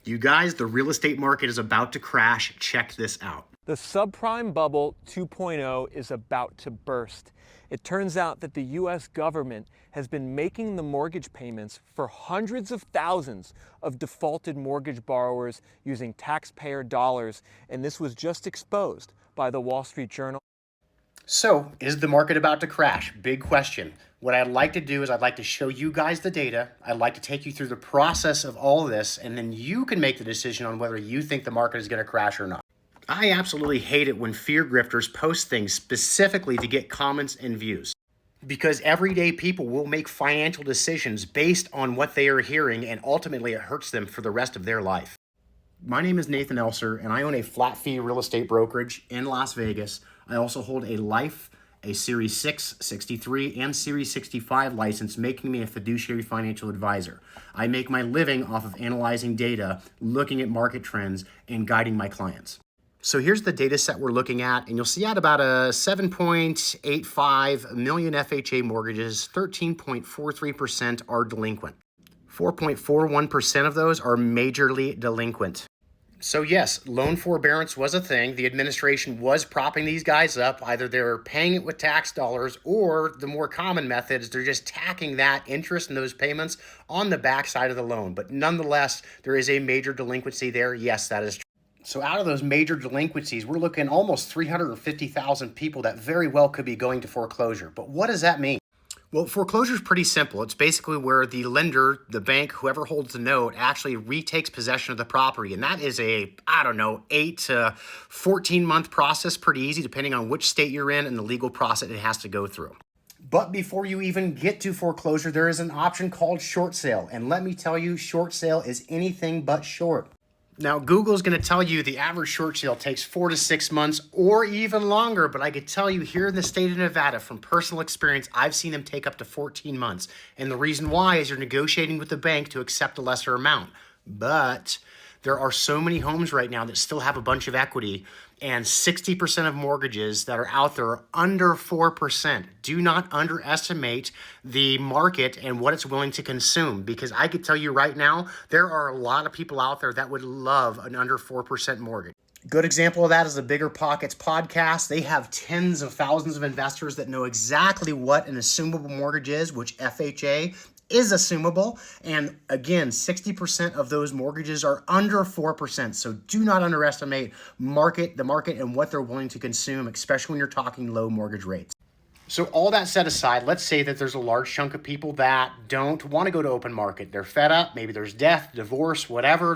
You guys, the real estate market is about to crash. Check this out. The subprime bubble 2.0 is about to burst. It turns out that the US government has been making the mortgage payments for hundreds of thousands of defaulted mortgage borrowers using taxpayer dollars, and this was just exposed by the Wall Street Journal. So, is the market about to crash? Big question. What I'd like to do is I'd like to show you guys the data. I'd like to take you through the process of all of this, and then you can make the decision on whether you think the market is going to crash or not. I absolutely hate it when fear grifters post things specifically to get comments and views, because everyday people will make financial decisions based on what they are hearing, and ultimately it hurts them for the rest of their life. My name is Nathan Elser, and I own a flat fee real estate brokerage in Las Vegas. I also hold a life, a Series 6, 63, and Series 65 license, making me a fiduciary financial advisor. I make my living off of analyzing data, looking at market trends, and guiding my clients. So here's the data set we're looking at, and you'll see at about a 7.85 million FHA mortgages, 13.43% are delinquent. 4.41% of those are majorly delinquent. So yes, loan forbearance was a thing. The administration was propping these guys up. Either they're paying it with tax dollars, or the more common method is they're just tacking that interest and those payments on the backside of the loan. But nonetheless, there is a major delinquency there. Yes, that is true. So out of those major delinquencies, we're looking almost 350,000 people that very well could be going to foreclosure. But what does that mean? Well, foreclosure is pretty simple. It's basically where the lender, the bank, whoever holds the note, actually retakes possession of the property. And that is a, 8 to 14-month process, pretty easy, depending on which state you're in and the legal process it has to go through. But before you even get to foreclosure, there is an option called short sale. And let me tell you, short sale is anything but short. Now, Google is going to tell you the average short sale takes 4 to 6 months or even longer, but I could tell you here in the state of Nevada, from personal experience, I've seen them take up to 14 months. And the reason why is you're negotiating with the bank to accept a lesser amount. But there are so many homes right now that still have a bunch of equity, and 60% of mortgages that are out there are under 4%. Do not underestimate the market and what it's willing to consume, because I could tell you right now, there are a lot of people out there that would love an under 4% mortgage. Good example of that is the Bigger Pockets podcast. They have tens of thousands of investors that know exactly what an assumable mortgage is, which FHA is assumable. And again, 60% of those mortgages are under 4%. So do not underestimate the market and what they're willing to consume, especially when you're talking low mortgage rates. So all that set aside, let's say that there's a large chunk of people that don't want to go to open market. They're fed up. Maybe there's death, divorce, whatever.